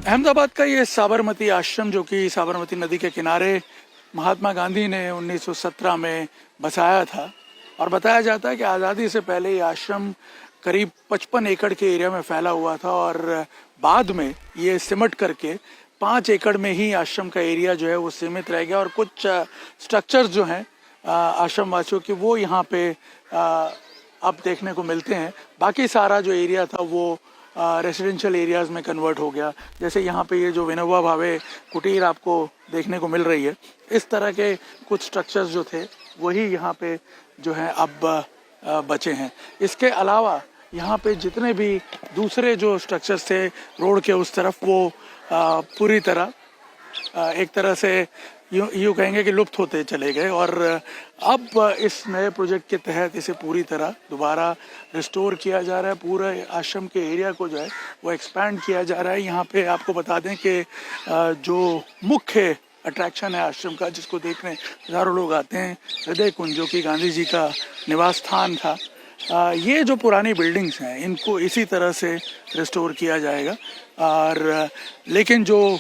अहमदाबाद का ये साबरमती आश्रम, जो कि साबरमती नदी के किनारे महात्मा गांधी ने 1917 में बसाया था, और बताया जाता है कि आज़ादी से पहले ये आश्रम करीब 55 एकड़ के एरिया में फैला हुआ था, और बाद में ये सिमट करके 5 एकड़ में ही आश्रम का एरिया जो है वो सीमित रह गया, और कुछ स्ट्रक्चर्स जो हैं आश्रम वासियों के, वो यहाँ पे अब देखने को मिलते हैं। बाकी सारा जो एरिया था वो रेसिडेंशियल एरियाज़ में कन्वर्ट हो गया। जैसे यहाँ पे ये जो विनोबा भावे कुटीर आपको देखने को मिल रही है, इस तरह के कुछ स्ट्रक्चर्स जो थे वही यहाँ पे जो है अब बचे हैं। इसके अलावा यहाँ पे जितने भी दूसरे जो स्ट्रक्चर्स थे रोड के उस तरफ, वो पूरी तरह एक तरह से यूँ कहेंगे कि लुप्त होते चले गए, और अब इस नए प्रोजेक्ट के तहत इसे पूरी तरह दोबारा रिस्टोर किया जा रहा है। पूरे आश्रम के एरिया को जो है वो एक्सपैंड किया जा रहा है। यहाँ पे आपको बता दें कि जो मुख्य अट्रैक्शन है आश्रम का, जिसको देखने हज़ारों लोग आते हैं, हृदय कुंज, जो कि गांधी जी का निवास स्थान था, ये जो पुरानी बिल्डिंग्स हैं इनको इसी तरह से रिस्टोर किया जाएगा। और लेकिन जो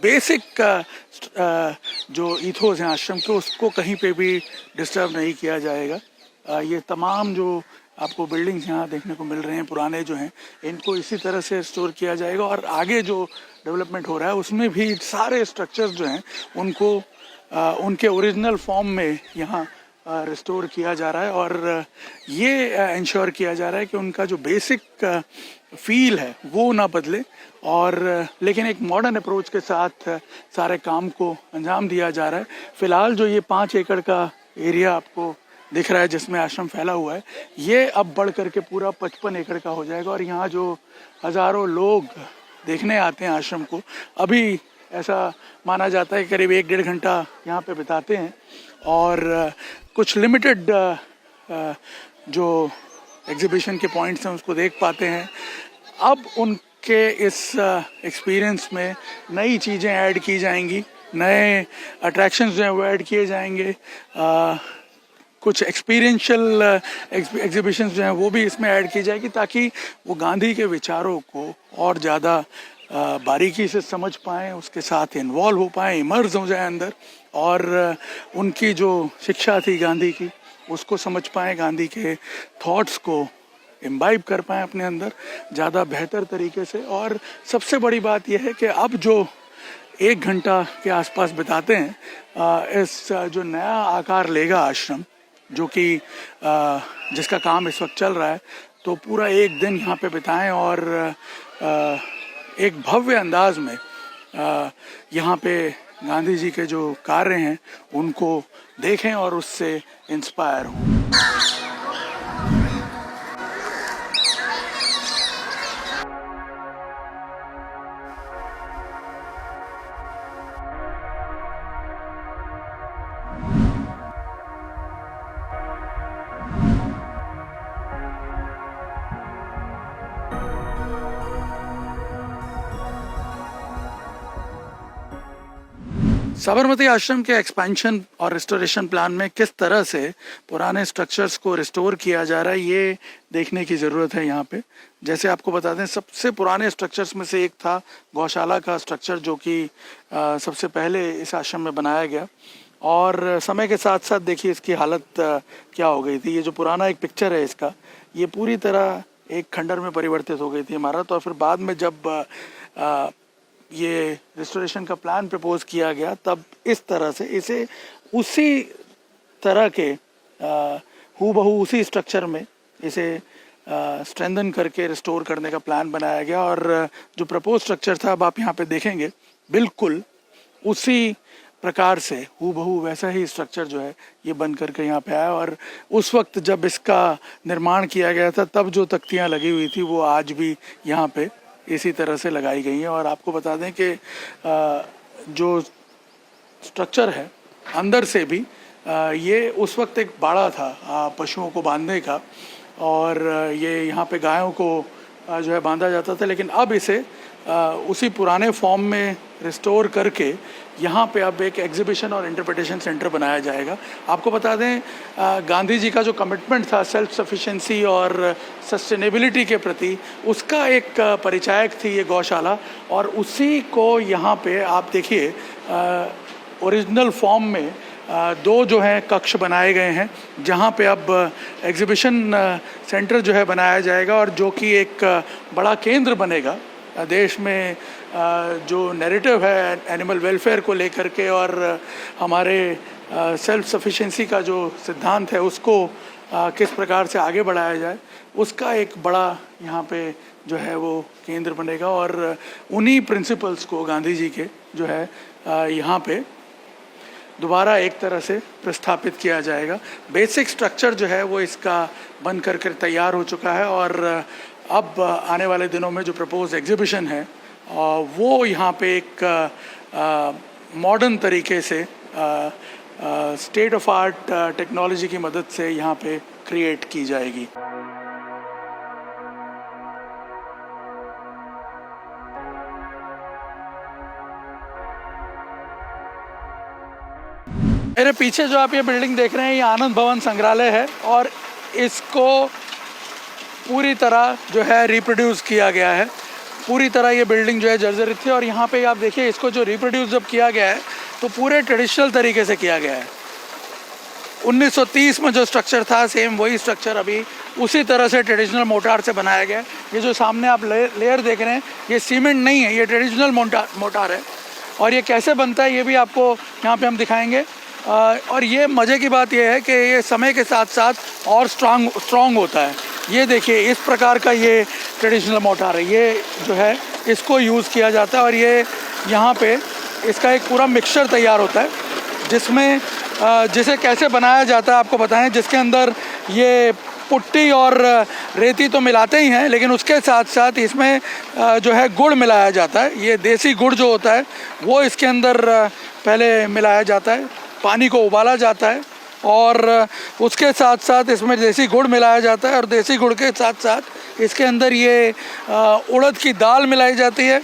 बेसिक जो ईथोस हैं आश्रम के, उसको कहीं पे भी डिस्टर्ब नहीं किया जाएगा। ये तमाम जो आपको बिल्डिंग्स यहाँ देखने को मिल रहे हैं पुराने जो हैं, इनको इसी तरह से रिस्टोर किया जाएगा, और आगे जो डेवलपमेंट हो रहा है उसमें भी सारे स्ट्रक्चर्स जो हैं उनको उनके ओरिजिनल फॉर्म में यहाँ रिस्टोर किया जा रहा है, और ये इंश्योर किया जा रहा है कि उनका जो बेसिक फील है वो ना बदले, और लेकिन एक मॉडर्न अप्रोच के साथ सारे काम को अंजाम दिया जा रहा है। फिलहाल जो ये 5 एकड़ का एरिया आपको दिख रहा है जिसमें आश्रम फैला हुआ है, ये अब बढ़ करके पूरा 55 एकड़ का हो जाएगा, और यहाँ जो हज़ारों लोग देखने आते हैं आश्रम को, अभी ऐसा माना जाता है करीब 1-1.5 घंटा यहाँ पे बिताते हैं, और कुछ लिमिटेड जो एग्जीबिशन के पॉइंट्स हैं उसको देख पाते हैं। अब उनके इस एक्सपीरियंस में नई चीज़ें ऐड की जाएंगी, नए अट्रैक्शंस जो हैं वो ऐड किए जाएंगे, कुछ एक्सपीरियंशियल एग्जीबिशंस जो हैं वो भी इसमें ऐड की जाएगी, ताकि वो गांधी के विचारों को और ज़्यादा बारीकी से समझ पाएँ, उसके साथ इन्वॉल्व हो पाएँ, इमर्ज हो जाए अंदर, और उनकी जो शिक्षा थी गांधी की उसको समझ पाएँ, गांधी के थॉट्स को इम्बाइब कर पाएँ अपने अंदर ज़्यादा बेहतर तरीके से। और सबसे बड़ी बात यह है कि अब जो 1 घंटा के आसपास बिताते हैं, इस जो नया आकार लेगा आश्रम, जो कि जिसका काम इस वक्त चल रहा है, तो पूरा 1 दिन यहाँ पे बिताएं, और एक भव्य अंदाज में यहाँ पे गांधी जी के जो कार्य हैं उनको देखें और उससे इंस्पायर हों। साबरमती आश्रम के एक्सपेंशन और रिस्टोरेशन प्लान में किस तरह से पुराने स्ट्रक्चर्स को रिस्टोर किया जा रहा है, ये देखने की ज़रूरत है यहाँ पे। जैसे आपको बता दें, सबसे पुराने स्ट्रक्चर्स में से एक था गौशाला का स्ट्रक्चर, जो कि सबसे पहले इस आश्रम में बनाया गया, और समय के साथ साथ देखिए इसकी हालत क्या हो गई थी। ये जो पुराना एक पिक्चर है इसका, ये पूरी तरह एक खंडर में परिवर्तित हो गई थी इमारत, और फिर बाद में जब ये रिस्टोरेशन का प्लान प्रपोज किया गया, तब इस तरह से इसे उसी तरह के हूबहू उसी स्ट्रक्चर में इसे स्ट्रेंथन करके रिस्टोर करने का प्लान बनाया गया। और जो प्रपोज स्ट्रक्चर था, अब आप यहाँ पे देखेंगे, बिल्कुल उसी प्रकार से हूबहू वैसा ही स्ट्रक्चर जो है ये बन करके यहाँ पे आया। और उस वक्त जब इसका निर्माण किया गया था, तब जो तख्तियाँ लगी हुई थी वो आज भी यहाँ पे इसी तरह से लगाई गई हैं। और आपको बता दें कि जो स्ट्रक्चर है अंदर से भी, ये उस वक्त एक बाड़ा था पशुओं को बांधने का, और ये यहाँ पे गायों को जो है बांधा जाता था, लेकिन अब इसे उसी पुराने फॉर्म में रिस्टोर करके यहाँ पे अब एक एग्जीबिशन और इंटरप्रिटेशन सेंटर बनाया जाएगा। आपको बता दें गांधी जी का जो कमिटमेंट था सेल्फ सफिशिएंसी और सस्टेनेबिलिटी के प्रति, उसका एक परिचायक थी ये गौशाला, और उसी को यहाँ पे आप देखिए ओरिजिनल फॉर्म में दो जो हैं कक्ष बनाए गए हैं, जहाँ पे अब एग्जीबिशन सेंटर जो है बनाया जाएगा, और जो कि एक बड़ा केंद्र बनेगा देश में जो नैरेटिव है एनिमल वेलफेयर को लेकर के और हमारे सेल्फ सफिशिएंसी का जो सिद्धांत है उसको किस प्रकार से आगे बढ़ाया जाए, उसका एक बड़ा यहाँ पे जो है वो केंद्र बनेगा। और उन्हीं प्रिंसिपल्स को गांधी जी के जो है यहाँ पे दोबारा एक तरह से प्रस्थापित किया जाएगा। बेसिक स्ट्रक्चर जो है वो इसका बन कर तैयार हो चुका है, और अब आने वाले दिनों में जो प्रपोज एग्जीबिशन है वो यहाँ पे एक मॉडर्न तरीके से स्टेट ऑफ आर्ट टेक्नोलॉजी की मदद से यहाँ पे क्रिएट की जाएगी। मेरे पीछे जो आप ये बिल्डिंग देख रहे हैं ये आनंद भवन संग्रहालय है, और इसको पूरी तरह जो है रिप्रोड्यूस किया गया है। पूरी तरह ये बिल्डिंग जो है जर्जरित थी, और यहाँ पे आप देखिए इसको जो रिप्रोड्यूस जब किया गया है तो पूरे ट्रेडिशनल तरीके से किया गया है। 1930 में जो स्ट्रक्चर था सेम वही स्ट्रक्चर अभी उसी तरह से ट्रेडिशनल मोटार से बनाया गया है। ये जो सामने आप लेयर देख रहे हैं ये सीमेंट नहीं है, ये ट्रेडिशनल मोटार है, और ये कैसे बनता है ये भी आपको यहाँ पे हम दिखाएंगे। और ये मज़े की बात ये है कि ये समय के साथ साथ और स्ट्रॉन्ग होता है। ये देखिए इस प्रकार का ये ट्रेडिशनल मोटार है, ये जो है इसको यूज़ किया जाता है, और ये यहाँ पे इसका एक पूरा मिक्सचर तैयार होता है जिसमें जिसे कैसे बनाया जाता है आपको बताएं, जिसके अंदर ये पुट्टी और रेती तो मिलाते ही हैं, लेकिन उसके साथ साथ इसमें जो है गुड़ मिलाया जाता है। ये देसी गुड़ जो होता है वो इसके अंदर पहले मिलाया जाता है, पानी को उबाला जाता है, और उसके साथ साथ इसमें देसी गुड़ मिलाया जाता है, और देसी गुड़ के साथ साथ इसके अंदर ये उड़द की दाल मिलाई जाती है।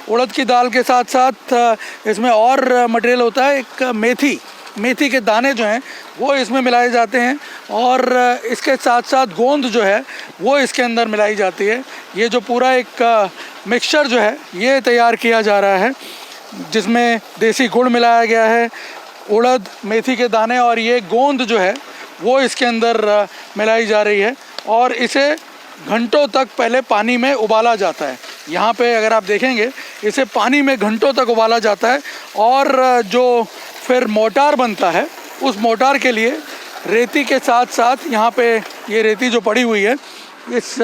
उड़द की दाल के साथ साथ इसमें और मटेरियल होता है, एक मेथी के दाने जो हैं वो इसमें मिलाए जाते हैं, और इसके साथ साथ गोंद जो है वो इसके अंदर मिलाई जाती है। ये जो पूरा एक मिक्सचर जो है ये तैयार किया जा रहा है, जिसमें देसी गुड़ मिलाया गया है, उड़द, मेथी के दाने और ये गोंद जो है वो इसके अंदर मिलाई जा रही है, और इसे घंटों तक पहले पानी में उबाला जाता है। यहाँ पे अगर आप देखेंगे इसे पानी में घंटों तक उबाला जाता है, और जो फिर मोटार बनता है उस मोटार के लिए रेती के साथ साथ यहाँ पे ये रेती जो पड़ी हुई है, इस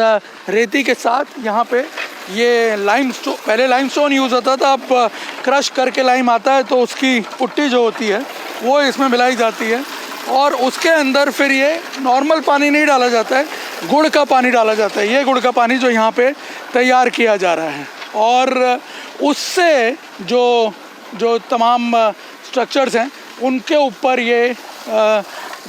रेती के साथ यहाँ पे ये लाइमस्टोन, पहले लाइमस्टोन यूज़ होता था, अब क्रश करके लाइम आता है तो उसकी पुट्टी जो होती है वो इसमें मिलाई जाती है, और उसके अंदर फिर ये नॉर्मल पानी नहीं डाला जाता है, गुड़ का पानी डाला जाता है। ये गुड़ का पानी जो यहाँ पे तैयार किया जा रहा है, और उससे जो तमाम स्ट्रक्चर्स हैं उनके ऊपर ये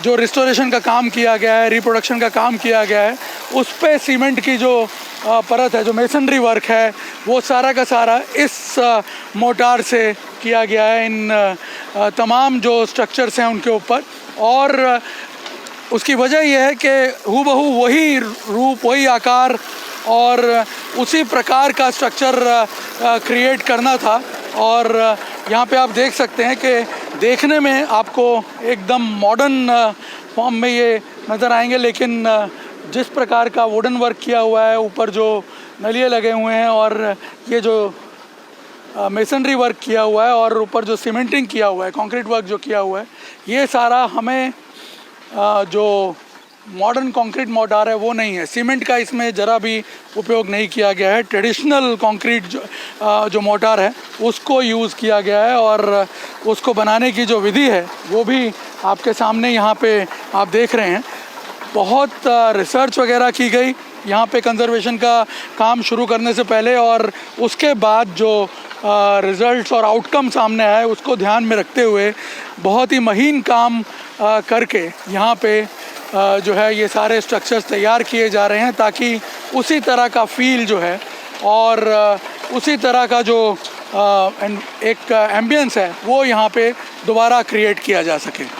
जो रिस्टोरेशन का काम किया गया है, रिप्रोडक्शन का काम किया गया है, उस पे सीमेंट की जो परत है, जो मेसनरी वर्क है, वो सारा का सारा इस मोटार से किया गया है, इन तमाम जो स्ट्रक्चर्स हैं उनके ऊपर। और उसकी वजह यह है कि हूबहू वही रूप, वही आकार और उसी प्रकार का स्ट्रक्चर क्रिएट करना था। और यहाँ पे आप देख सकते हैं कि देखने में आपको एकदम मॉडर्न फॉर्म में ये नज़र आएंगे, लेकिन जिस प्रकार का वुडन वर्क किया हुआ है, ऊपर जो नलिये लगे हुए हैं, और ये जो मेसनरी वर्क किया हुआ है, और ऊपर जो सीमेंटिंग किया हुआ है, कंक्रीट वर्क जो किया हुआ है, ये सारा हमें जो मॉडर्न कंक्रीट मोटार है वो नहीं है। सीमेंट का इसमें ज़रा भी उपयोग नहीं किया गया है। ट्रेडिशनल कंक्रीट जो मोटार है उसको यूज़ किया गया है, और उसको बनाने की जो विधि है वो भी आपके सामने यहाँ पे आप देख रहे हैं। बहुत रिसर्च वगैरह की गई यहाँ पे कंजर्वेशन का काम शुरू करने से पहले, और उसके बाद जो रिज़ल्ट्स और आउटकम सामने आए उसको ध्यान में रखते हुए बहुत ही महीन काम करके यहाँ पे जो है ये सारे स्ट्रक्चर्स तैयार किए जा रहे हैं ताकि उसी तरह का फील जो है और उसी तरह का जो एक एम्बियंस है वो यहाँ पे दोबारा क्रिएट किया जा सके।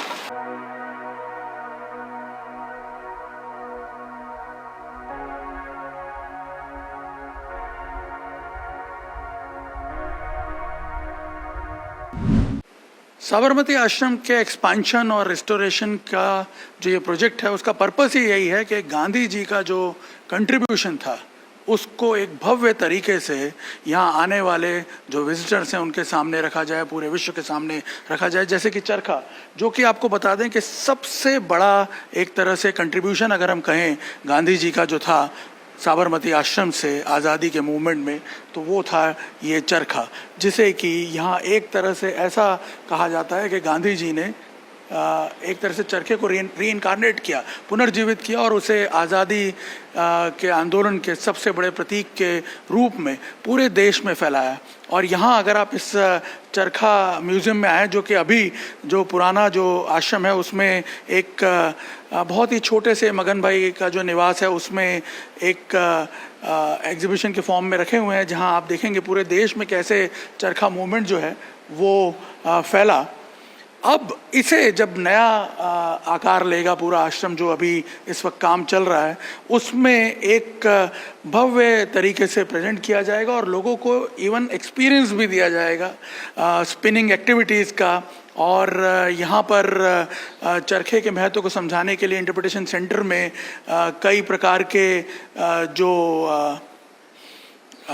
साबरमती आश्रम के एक्सपेंशन और रिस्टोरेशन का जो ये प्रोजेक्ट है उसका पर्पस ही यही है कि गांधी जी का जो कंट्रीब्यूशन था उसको एक भव्य तरीके से यहाँ आने वाले जो विजिटर्स हैं उनके सामने रखा जाए, पूरे विश्व के सामने रखा जाए। जैसे कि चरखा, जो कि आपको बता दें कि सबसे बड़ा एक तरह से कंट्रीब्यूशन अगर हम कहें गांधी जी का जो था साबरमती आश्रम से आज़ादी के मूवमेंट में, तो वो था ये चरखा, जिसे कि यहाँ एक तरह से ऐसा कहा जाता है कि गांधी जी ने एक तरह से चरखे को रीइनकार्नेट किया, पुनर्जीवित किया और उसे आज़ादी के आंदोलन के सबसे बड़े प्रतीक के रूप में पूरे देश में फैलाया। और यहाँ अगर आप इस चरखा म्यूज़ियम में आए, जो कि अभी जो पुराना जो आश्रम है उसमें एक बहुत ही छोटे से मगन भाई का जो निवास है उसमें एक एग्जीबिशन के फॉर्म में रखे हुए हैं, जहाँ आप देखेंगे पूरे देश में कैसे चरखा मूवमेंट जो है वो फैला। अब इसे जब नया आकार लेगा पूरा आश्रम, जो अभी इस वक्त काम चल रहा है, उसमें एक भव्य तरीके से प्रेजेंट किया जाएगा और लोगों को इवन एक्सपीरियंस भी दिया जाएगा स्पिनिंग एक्टिविटीज़ का। और यहाँ पर चरखे के महत्व को समझाने के लिए इंटरप्रिटेशन सेंटर में कई प्रकार के जो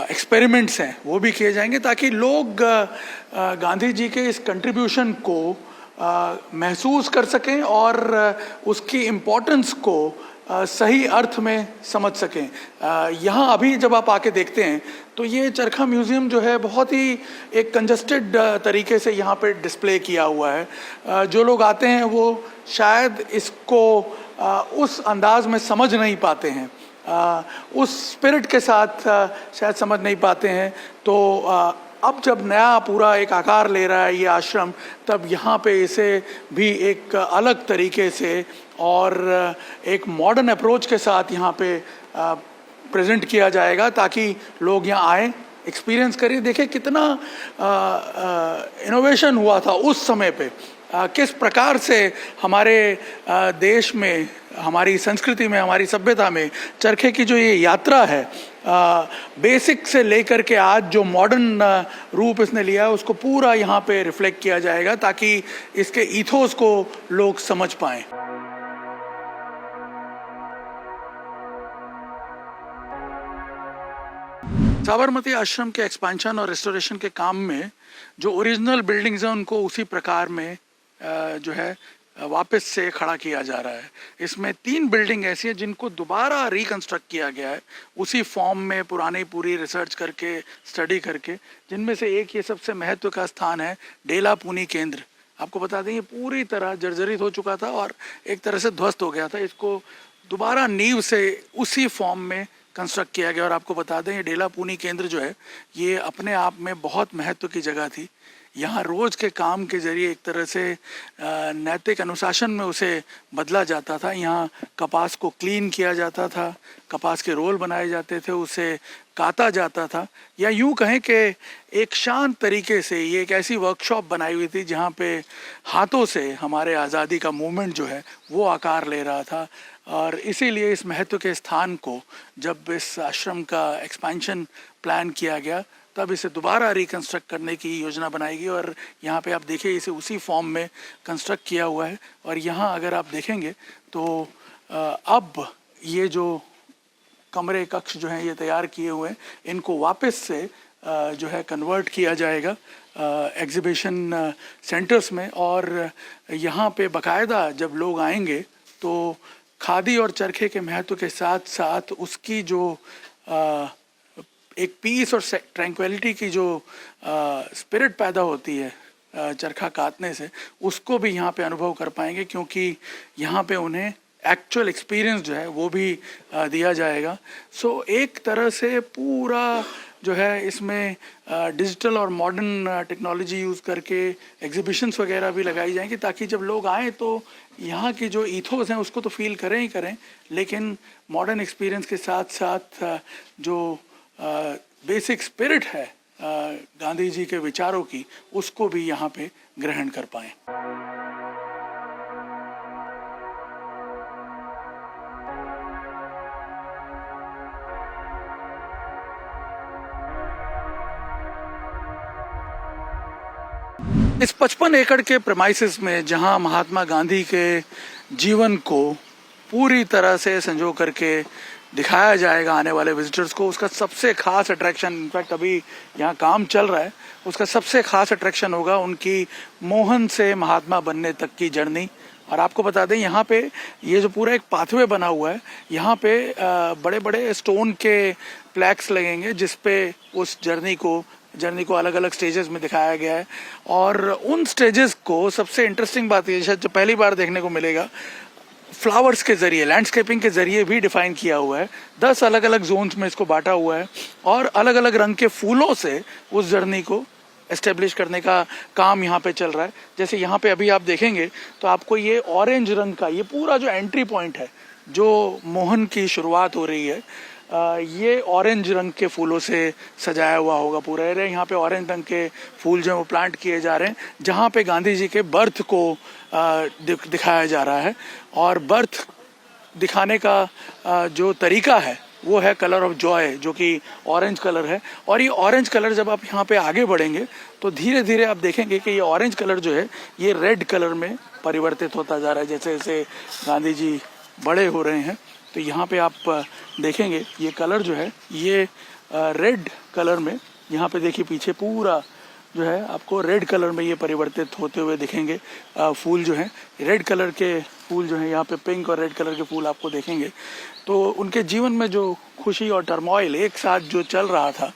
एक्सपेरिमेंट्स हैं वो भी किए जाएंगे, ताकि लोग गांधी जी के इस कंट्रीब्यूशन को महसूस कर सकें और उसकी इम्पोर्टेंस को सही अर्थ में समझ सकें। यहाँ अभी जब आप आके देखते हैं तो ये चरखा म्यूज़ियम जो है बहुत ही एक कंजस्टेड तरीके से यहाँ पे डिस्प्ले किया हुआ है। जो लोग आते हैं वो शायद इसको उस अंदाज में समझ नहीं पाते हैं, उस स्पिरिट के साथ शायद समझ नहीं पाते हैं। तो अब जब नया पूरा एक आकार ले रहा है ये आश्रम, तब यहाँ पे इसे भी एक अलग तरीके से और एक मॉडर्न अप्रोच के साथ यहाँ पे प्रेजेंट किया जाएगा, ताकि लोग यहाँ आए, एक्सपीरियंस करें, देखें कितना इनोवेशन हुआ था उस समय पे, किस प्रकार से हमारे देश में, हमारी संस्कृति में, हमारी सभ्यता में चरखे की जो ये यात्रा है बेसिक से लेकर के आज जो मॉडर्न रूप इसने लिया है उसको पूरा यहाँ पे रिफ्लेक्ट किया जाएगा, ताकि इसके ईथोस को लोग समझ पाएं। साबरमती आश्रम के एक्सपेंशन और रेस्टोरेशन के काम में जो ओरिजिनल बिल्डिंग्स हैं उनको उसी प्रकार में जो है वापस से खड़ा किया जा रहा है। इसमें 3 बिल्डिंग ऐसी हैं जिनको दोबारा रिकंस्ट्रक्ट किया गया है उसी फॉर्म में, पुरानी पूरी रिसर्च करके, स्टडी करके, जिनमें से एक ये सबसे महत्व का स्थान है डेला पूनी केंद्र। आपको बता दें ये पूरी तरह जर्जरित हो चुका था और एक तरह से ध्वस्त हो गया था, इसको दोबारा नींव से उसी फॉर्म में कंस्ट्रक्ट किया गया। और आपको बता दें ये डेला पूनी केंद्र जो है ये अपने आप में बहुत महत्व की जगह थी। यहाँ रोज़ के काम के जरिए एक तरह से नैतिक अनुशासन में उसे बदला जाता था। यहाँ कपास को क्लीन किया जाता था, कपास के रोल बनाए जाते थे, उसे काता जाता था, या यूँ कहें कि एक शांत तरीके से ये एक ऐसी वर्कशॉप बनाई हुई थी जहाँ पे हाथों से हमारे आज़ादी का मूवमेंट जो है वो आकार ले रहा था। और इसीलिए इस महत्व के स्थान को जब इस आश्रम का एक्सपेंशन प्लान किया गया, तब इसे दोबारा रिकंस्ट्रक्ट करने की योजना बनाई गई। और यहाँ पे आप देखिए इसे उसी फॉर्म में कंस्ट्रक्ट किया हुआ है। और यहाँ अगर आप देखेंगे तो अब ये जो कमरे कक्ष जो हैं ये तैयार किए हुए हैं, इनको वापस से जो है कन्वर्ट किया जाएगा एग्जीबिशन सेंटर्स में। और यहाँ पे बाकायदा जब लोग आएंगे तो खादी और चरखे के महत्व के साथ साथ उसकी जो एक पीस और ट्रैंक्विलिटी की जो स्पिरिट पैदा होती है चरखा काटने से, उसको भी यहाँ पे अनुभव कर पाएंगे, क्योंकि यहाँ पे उन्हें एक्चुअल एक्सपीरियंस जो है वो भी दिया जाएगा। सो एक तरह से पूरा जो है इसमें डिजिटल और मॉडर्न टेक्नोलॉजी यूज़ करके एग्जीबिशंस वगैरह भी लगाई जाएंगी, ताकि जब लोग आएँ तो यहाँ की जो ईथोस हैं उसको तो फील करें ही करें, लेकिन मॉडर्न एक्सपीरियंस के साथ साथ जो बेसिक स्पिरिट है गांधी जी के विचारों की, उसको भी यहाँ पे ग्रहण कर पाएँ। इस 55 एकड़ के प्रेमाइसिस में जहां महात्मा गांधी के जीवन को पूरी तरह से संजो करके दिखाया जाएगा आने वाले विजिटर्स को, उसका सबसे खास अट्रैक्शन, इनफैक्ट अभी यहाँ काम चल रहा है, उसका सबसे खास अट्रैक्शन होगा उनकी मोहन से महात्मा बनने तक की जर्नी। और आपको बता दें यहाँ पे ये जो पूरा एक पाथवे बना हुआ है, यहाँ पे बड़े बड़े स्टोन के प्लैक्स लगेंगे जिसपे उस जर्नी को अलग अलग स्टेजेस में दिखाया गया है। और उन स्टेजेस को सबसे इंटरेस्टिंग बात ये शायद जो पहली बार देखने को मिलेगा, फ्लावर्स के जरिए, लैंडस्केपिंग के जरिए भी डिफाइन किया हुआ है। 10 अलग अलग जोन्स में इसको बांटा हुआ है और अलग अलग रंग के फूलों से उस जर्नी को एस्टेब्लिश करने का काम यहाँ पे चल रहा है। जैसे यहाँ पे अभी आप देखेंगे तो आपको ये ऑरेंज रंग का ये पूरा जो एंट्री पॉइंट है, जो मोहन की शुरुआत हो रही है, ये ऑरेंज रंग के फूलों से सजाया हुआ होगा पूरा एरिया। यहाँ पे ऑरेंज रंग के फूल जो है वो प्लांट किए जा रहे हैं, जहाँ पे गांधी जी के बर्थ को दिखाया जा रहा है। और बर्थ दिखाने का जो तरीका है वो है कलर ऑफ जॉय, जो कि ऑरेंज कलर है। और ये ऑरेंज कलर जब आप यहाँ पे आगे बढ़ेंगे तो धीरे धीरे आप देखेंगे कि ये ऑरेंज कलर जो है ये रेड कलर में परिवर्तित होता जा रहा है जैसे जैसे गांधी जी बड़े हो रहे हैं। तो यहाँ पे आप देखेंगे ये कलर जो है ये रेड कलर में, यहाँ पे देखिए पीछे पूरा जो है आपको रेड कलर में ये परिवर्तित होते हुए दिखेंगे। फूल जो हैं रेड कलर के फूल जो हैं, यहाँ पे पिंक और रेड कलर के फूल आपको देखेंगे। तो उनके जीवन में जो खुशी और टर्मोइल एक साथ जो चल रहा था,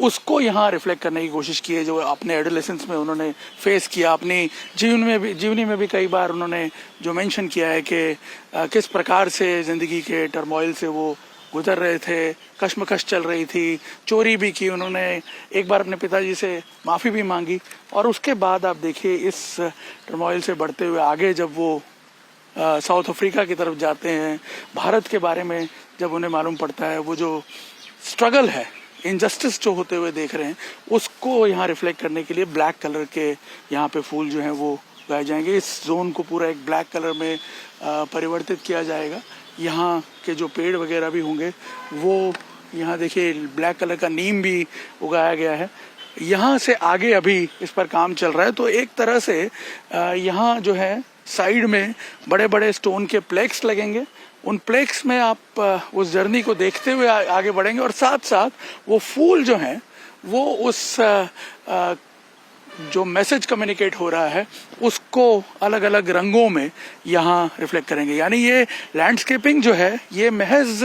उसको यहाँ रिफ्लेक्ट करने की कोशिश की है, जो अपने एडोलेसेंस में उन्होंने फेस किया। अपनी जीवनी में भी कई बार उन्होंने जो मेंशन किया है कि किस प्रकार से ज़िंदगी के टर्मोइल से वो गुजर रहे थे, कश्मकश चल रही थी, चोरी भी की उन्होंने, एक बार अपने पिताजी से माफ़ी भी मांगी। और उसके बाद आप देखिए इस टर्मोइल से बढ़ते हुए आगे जब वो साउथ अफ्रीका की तरफ जाते हैं, भारत के बारे में जब उन्हें मालूम पड़ता है, वो जो स्ट्रगल है, इनजस्टिस जो होते हुए देख रहे हैं, उसको यहाँ रिफ्लेक्ट करने के लिए ब्लैक कलर के यहाँ पे फूल जो हैं वो उगाए जाएंगे। इस जोन को पूरा एक ब्लैक कलर में परिवर्तित किया जाएगा। यहाँ के जो पेड़ वगैरह भी होंगे वो, यहाँ देखिए ब्लैक कलर का नीम भी उगाया गया है। यहाँ से आगे अभी इस पर काम चल रहा है। तो एक तरह से यहाँ जो है साइड में बड़े बड़े स्टोन के प्लेक्स लगेंगे। उन प्लेक्स में आप उस जर्नी को देखते हुए आगे बढ़ेंगे और साथ साथ वो फूल जो हैं वो उस जो मैसेज कम्युनिकेट हो रहा है उसको अलग अलग रंगों में यहाँ रिफ्लेक्ट करेंगे। यानी ये लैंडस्केपिंग जो है ये महज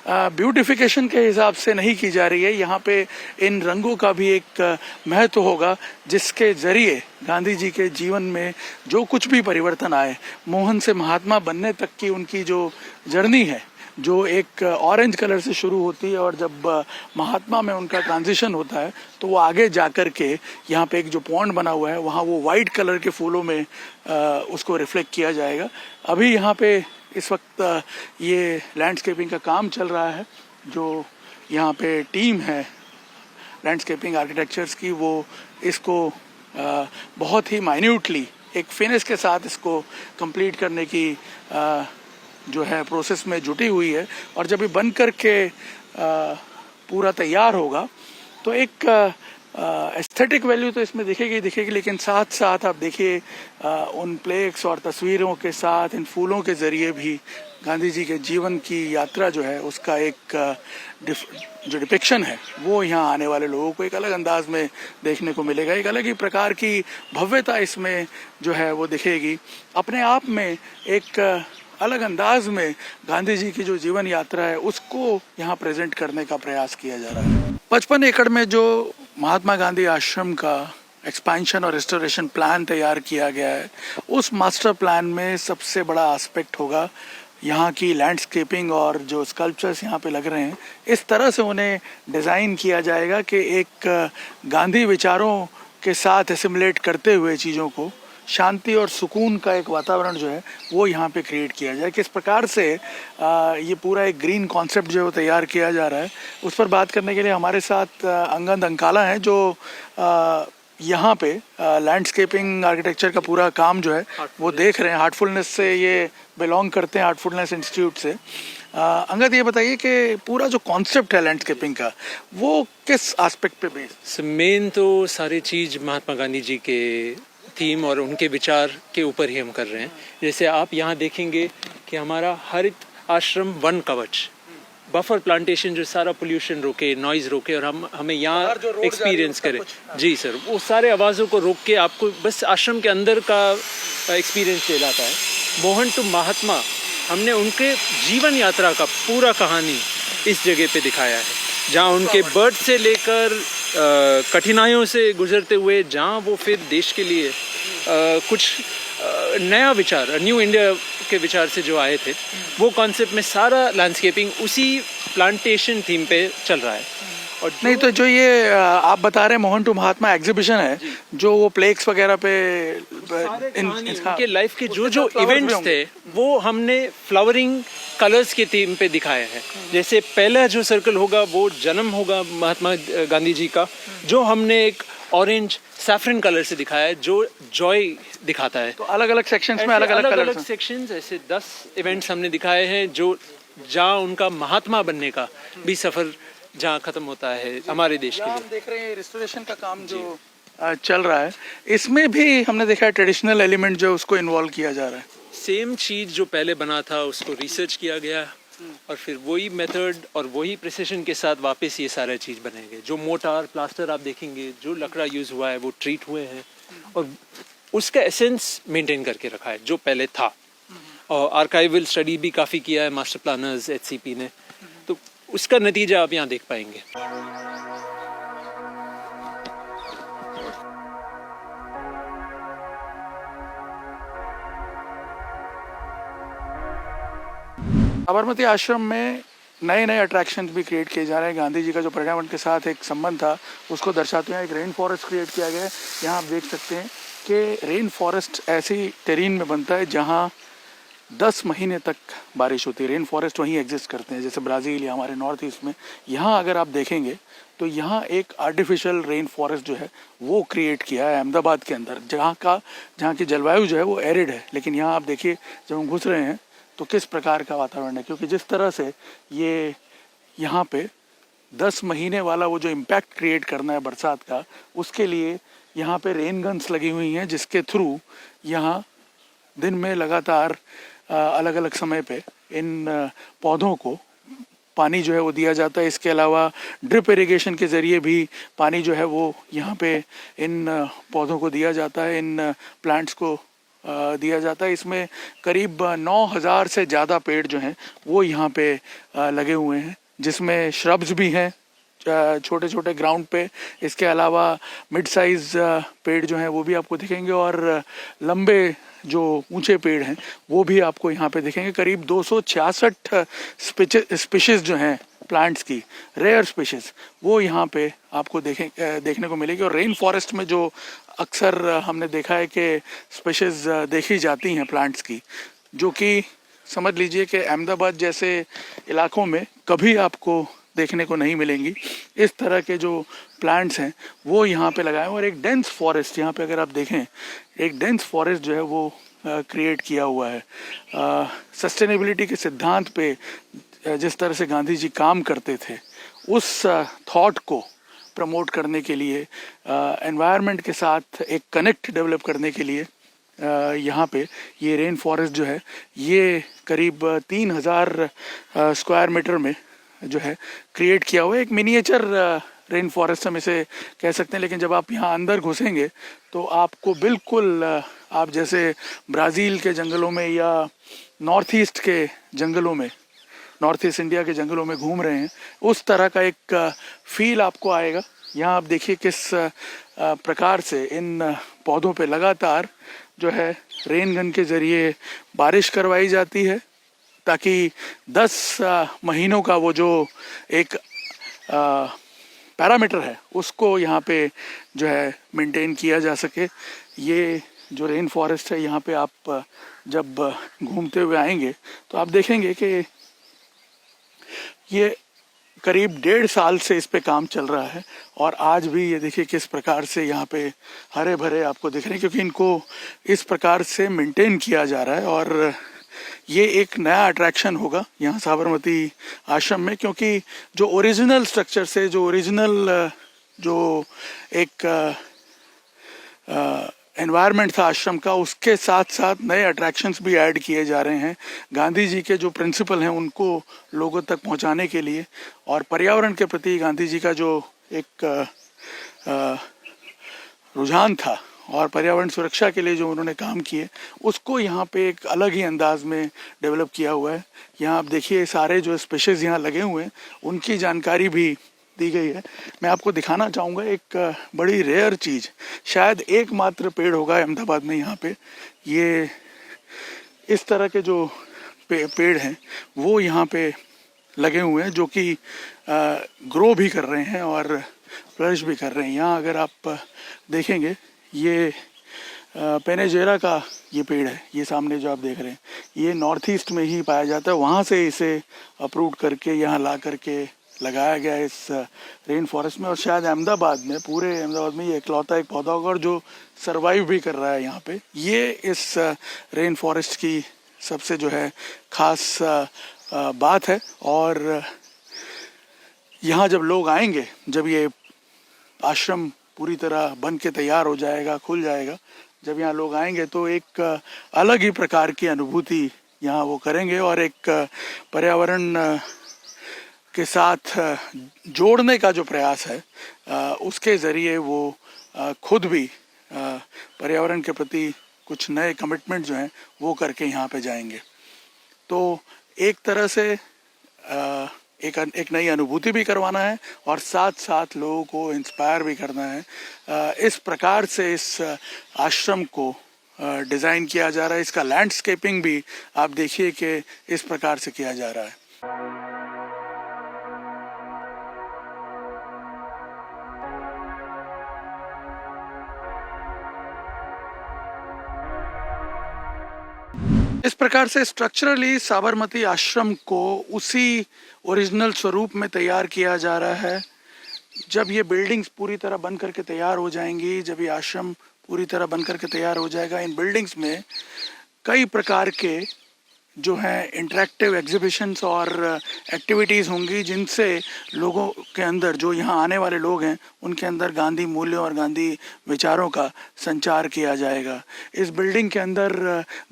ब्यूटिफिकेशन के हिसाब से नहीं की जा रही है, यहाँ पे इन रंगों का भी एक महत्व होगा जिसके जरिए गांधी जी के जीवन में जो कुछ भी परिवर्तन आए, मोहन से महात्मा बनने तक की उनकी जो जर्नी है, जो एक ऑरेंज कलर से शुरू होती है और जब महात्मा में उनका ट्रांजिशन होता है तो वो आगे जाकर के यहाँ पे एक जो पॉन्ड बना हुआ है वहाँ वो वाइट कलर के फूलों में उसको रिफ्लेक्ट किया जाएगा। अभी यहाँ पे इस वक्त ये लैंडस्केपिंग का काम चल रहा है। जो यहाँ पे टीम है लैंडस्केपिंग आर्किटेक्चर्स की, वो इसको बहुत ही माइन्यूटली एक फिनिश के साथ इसको कंप्लीट करने की जो है प्रोसेस में जुटी हुई है। और जब ये बन कर के पूरा तैयार होगा तो एक एस्थेटिक वैल्यू तो इसमें दिखेगी, लेकिन साथ साथ आप देखिए उन प्लेक्स और तस्वीरों के साथ इन फूलों के जरिए भी गांधी जी के जीवन की यात्रा जो है उसका एक जो डिपिक्शन है वो यहाँ आने वाले लोगों को एक अलग अंदाज में देखने को मिलेगा। एक अलग ही प्रकार की भव्यता इसमें जो है वो दिखेगी। अपने आप में एक अलग अंदाज में गांधी जी की जो जीवन यात्रा है उसको यहाँ प्रेजेंट करने का प्रयास किया जा रहा है। 55 एकड़ में जो महात्मा गांधी आश्रम का एक्सपेंशन और रेस्टोरेशन प्लान तैयार किया गया है, उस मास्टर प्लान में सबसे बड़ा एस्पेक्ट होगा यहाँ की लैंडस्केपिंग और जो स्कल्पचर्स यहाँ पे लग रहे हैं, इस तरह से उन्हें डिज़ाइन किया जाएगा कि एक गांधी विचारों के साथ एसिमुलेट करते हुए चीज़ों को शांति और सुकून का एक वातावरण जो है वो यहाँ पे क्रिएट किया जाए। किस प्रकार से ये पूरा एक ग्रीन कॉन्सेप्ट जो है वो तैयार किया जा रहा है, उस पर बात करने के लिए हमारे साथ अंगद अंकाला हैं, जो यहाँ पे लैंडस्केपिंग आर्किटेक्चर का पूरा काम जो है वो देख रहे हैं। हार्टफुलनेस से ये बिलोंग करते हैं, हार्टफुलनेस इंस्टीट्यूट से। अंगद, ये बताइए कि पूरा जो कॉन्सेप्ट है लैंडस्केपिंग का वो किस एस्पेक्ट पे बेस्ड? मेन तो सारी चीज़ महात्मा गांधी जी के थीम और उनके विचार के ऊपर ही हम कर रहे हैं। जैसे आप यहाँ देखेंगे कि हमारा हरित आश्रम वन कवच, बफर प्लांटेशन जो सारा पोल्यूशन रोके, नॉइज़ रोके और हमें यहाँ एक्सपीरियंस करे। जी सर, वो सारे आवाज़ों को रोक के आपको बस आश्रम के अंदर का एक्सपीरियंस दिलाता है। मोहन टू महात्मा, हमने उनके जीवन यात्रा का पूरा कहानी इस जगह पे दिखाया है, जहाँ उनके बर्थ से लेकर कठिनाइयों से गुजरते हुए जहाँ वो फिर देश के लिए कुछ नया विचार, न्यू इंडिया के विचार से जो आए थे, वो कॉन्सेप्ट में सारा लैंडस्केपिंग उसी प्लांटेशन थीम पे चल रहा है। और नहीं तो जो ये आप बता रहे हैं मोहन टू महात्मा एग्जीबिशन है, जो वो प्लेक्स वगैरह पे इनके लाइफ के जो इवेंट्स थे वो हमने फ्लावरिंग कलर्स के थीम पे दिखाए हैं। जैसे पहला जो सर्कल होगा वो जन्म होगा महात्मा गांधी जी का, जो हमने एक ऑरेंज सैफरन कलर से दिखाया है, जो जॉय दिखाता है। तो अलग अलग सेक्शंस में अलग अलग सेक्शंस, ऐसे 10 इवेंट्स हमने दिखाए हैं, जो जहाँ उनका महात्मा बनने का भी सफर जहाँ खत्म होता है हमारे देश के लिए। हम देख रहे हैं रिस्टोरेशन का काम जो चल रहा है, इसमें भी हमने देखा है ट्रेडिशनल एलिमेंट जो उसको इन्वॉल्व किया जा रहा है। सेम चीज़ जो पहले बना था उसको रिसर्च किया गया और फिर वही मेथड और वही प्रिसिशन के साथ वापस ये सारा चीज़ बनेंगे। जो मोटार प्लास्टर आप देखेंगे, जो लकड़ा यूज़ हुआ है वो ट्रीट हुए हैं और उसका एसेंस मेंटेन करके रखा है जो पहले था। और आर्काइवल स्टडी भी काफ़ी किया है मास्टर प्लानर्स HCP ने, तो उसका नतीजा आप यहाँ देख पाएंगे। साबरमती आश्रम में नए नए अट्रैक्शंस भी क्रिएट किए जा रहे हैं। गांधी जी का जो पर्यावरण के साथ एक संबंध था उसको दर्शाते हुए एक रेन फॉरेस्ट क्रिएट किया गया है। यहाँ आप देख सकते हैं कि रेन फॉरेस्ट ऐसी टेरेन में बनता है जहाँ 10 महीने तक बारिश होती है। रेन फॉरेस्ट वहीं एग्जिस्ट करते हैं, जैसे ब्राज़ील या हमारे नॉर्थ ईस्ट में। यहाँ अगर आप देखेंगे तो यहाँ एक आर्टिफिशियल रेन फॉरेस्ट जो है वो क्रिएट किया है अहमदाबाद के अंदर, जहाँ की जलवायु जो है वो एरिड है। लेकिन यहाँ आप देखिए जब हम घुस रहे हैं तो किस प्रकार का वातावरण है, क्योंकि जिस तरह से ये यहाँ पे 10 महीने वाला वो जो इम्पैक्ट क्रिएट करना है बरसात का, उसके लिए यहाँ पे रेन गन्स लगी हुई हैं, जिसके थ्रू यहाँ दिन में लगातार अलग अलग समय पे इन पौधों को पानी जो है वो दिया जाता है। इसके अलावा ड्रिप इरिगेशन के ज़रिए भी पानी जो है वो यहाँ पे इन पौधों को दिया जाता है, इन प्लांट्स को दिया जाता है। इसमें करीब 9000 से ज़्यादा पेड़ जो हैं वो यहाँ पे लगे हुए हैं, जिसमें श्रब्स भी हैं छोटे छोटे ग्राउंड पे। इसके अलावा मिड साइज़ पेड़ जो हैं वो भी आपको दिखेंगे और लंबे जो ऊंचे पेड़ हैं वो भी आपको यहाँ पे दिखेंगे। करीब 266 स्पीशीज़ जो हैं प्लांट्स की, रेयर स्पीशीज़, वो यहाँ पे आपको देखने को मिलेगी। और रेन फॉरेस्ट में जो अक्सर हमने देखा है कि स्पीशीज़ देखी जाती हैं प्लांट्स की, जो कि समझ लीजिए कि अहमदाबाद जैसे इलाकों में कभी आपको देखने को नहीं मिलेंगी। इस तरह के जो प्लांट्स हैं वो यहाँ पे लगाए हैं। और एक डेंस फॉरेस्ट यहाँ पे अगर आप देखें, एक डेंस फॉरेस्ट जो है वो क्रिएट किया हुआ है। सस्टेनेबिलिटी के सिद्धांत पे जिस तरह से गांधी जी काम करते थे, उस थॉट को प्रमोट करने के लिए, एनवायरनमेंट के साथ एक कनेक्ट डेवलप करने के लिए यहाँ पे ये रेन फॉरेस्ट जो है ये करीब 3000 स्क्वायर मीटर में जो है क्रिएट किया हुआ है। एक मिनिएचर रेन फॉरेस्ट हम इसे कह सकते हैं। लेकिन जब आप यहाँ अंदर घुसेंगे तो आपको बिल्कुल आप जैसे ब्राज़ील के जंगलों में या नॉर्थ ईस्ट के जंगलों में, नॉर्थ ईस्ट इंडिया के जंगलों में घूम रहे हैं, उस तरह का एक फील आपको आएगा। यहाँ आप देखिए किस प्रकार से इन पौधों पे लगातार जो है रेन गन के ज़रिए बारिश करवाई जाती है, ताकि 10 महीनों का वो जो एक पैरामीटर है उसको यहाँ पे जो है मेंटेन किया जा सके। ये जो रेन फॉरेस्ट है यहाँ पे आप जब घूमते हुए आएंगे तो आप देखेंगे कि ये करीब 1.5 साल से इस पे काम चल रहा है और आज भी ये देखिए किस प्रकार से यहाँ पे हरे भरे आपको दिख रहे हैं, क्योंकि इनको इस प्रकार से मेंटेन किया जा रहा है। और ये एक नया अट्रैक्शन होगा यहाँ साबरमती आश्रम में, क्योंकि जो ओरिजिनल स्ट्रक्चर से जो ओरिजिनल जो एक एनवायरनमेंट था आश्रम का, उसके साथ साथ नए अट्रैक्शंस भी ऐड किए जा रहे हैं गांधी जी के जो प्रिंसिपल हैं उनको लोगों तक पहुंचाने के लिए, और पर्यावरण के प्रति गांधी जी का जो एक रुझान था और पर्यावरण सुरक्षा के लिए जो उन्होंने काम किए उसको यहाँ पे एक अलग ही अंदाज में डेवलप किया हुआ है। यहाँ आप देखिए सारे जो स्पेशीज यहाँ लगे हुए हैं उनकी जानकारी भी दी गई है। मैं आपको दिखाना चाहूँगा एक बड़ी रेयर चीज़, शायद एकमात्र पेड़ होगा अहमदाबाद में यहाँ पे, ये इस तरह के जो पेड़ हैं वो यहाँ पे लगे हुए हैं जो कि ग्रो भी कर रहे हैं और फ्लरिश भी कर रहे हैं। यहाँ अगर आप देखेंगे ये पेनेजेरा का ये पेड़ है, ये सामने जो आप देख रहे हैं ये नॉर्थ ईस्ट में ही पाया जाता है, वहाँ से इसे अप्रूव करके यहाँ ला करके लगाया गया इस रेन फॉरेस्ट में। और शायद अहमदाबाद में, पूरे अहमदाबाद में ये इकलौता एक पौधा होगा और जो सरवाइव भी कर रहा है यहाँ पे। ये इस रेन फॉरेस्ट की सबसे जो है ख़ास बात है। और यहाँ जब लोग आएंगे, जब ये आश्रम पूरी तरह बन के तैयार हो जाएगा, खुल जाएगा, जब यहाँ लोग आएंगे तो एक अलग ही प्रकार की अनुभूति यहाँ वो करेंगे और एक पर्यावरण के साथ जोड़ने का जो प्रयास है उसके ज़रिए वो खुद भी पर्यावरण के प्रति कुछ नए कमिटमेंट जो हैं वो करके यहाँ पे जाएंगे। तो एक तरह से एक नई अनुभूति भी करवाना है और साथ साथ लोगों को इंस्पायर भी करना है। इस प्रकार से इस आश्रम को डिज़ाइन किया जा रहा है। इसका लैंडस्केपिंग भी आप देखिए कि इस प्रकार से किया जा रहा है। इस प्रकार से स्ट्रक्चरली साबरमती आश्रम को उसी ओरिजिनल स्वरूप में तैयार किया जा रहा है। जब ये बिल्डिंग्स पूरी तरह बन करके तैयार हो जाएंगी, जब ये आश्रम पूरी तरह बन करके तैयार हो जाएगा, इन बिल्डिंग्स में कई प्रकार के जो हैं इंटरेक्टिव एग्जीबिशंस और एक्टिविटीज़ होंगी जिनसे लोगों के अंदर, जो यहाँ आने वाले लोग हैं उनके अंदर गांधी मूल्यों और गांधी विचारों का संचार किया जाएगा। इस बिल्डिंग के अंदर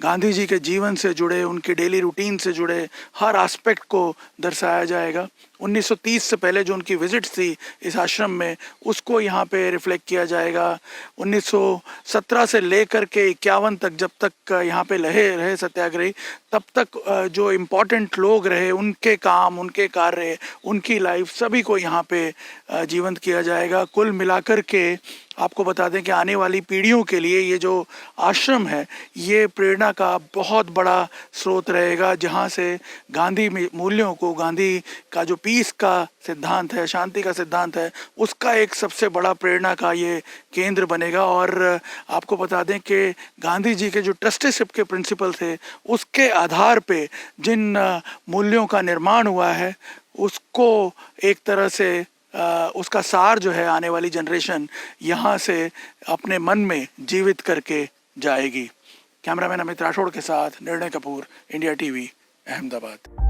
गांधी जी के जीवन से जुड़े, उनके डेली रूटीन से जुड़े हर एस्पेक्ट को दर्शाया जाएगा। 1930 से पहले जो उनकी विजिट्स थी इस आश्रम में उसको यहाँ पे रिफ्लेक्ट किया जाएगा। 1917 से लेकर के 51 तक, जब तक यहाँ पे रहे सत्याग्रही, तब तक जो इम्पोर्टेंट लोग रहे, उनके काम, उनके कार्य, उनकी लाइफ, सभी को यहाँ पे जीवंत किया जाएगा। कुल मिलाकर के आपको बता दें कि आने वाली पीढ़ियों के लिए ये जो आश्रम है ये प्रेरणा का बहुत बड़ा स्रोत रहेगा, जहाँ से गांधी मूल्यों को, गांधी का जो पीस का सिद्धांत है, शांति का सिद्धांत है, उसका एक सबसे बड़ा प्रेरणा का ये केंद्र बनेगा। और आपको बता दें कि गांधी जी के जो ट्रस्टीशिप के प्रिंसिपल थे उसके आधार पे जिन मूल्यों का निर्माण हुआ है उसको एक तरह से उसका सार जो है आने वाली जनरेशन यहाँ से अपने मन में जीवित करके जाएगी। कैमरामैन अमित राठौड़ के साथ निर्णय कपूर, इंडिया टीवी, अहमदाबाद।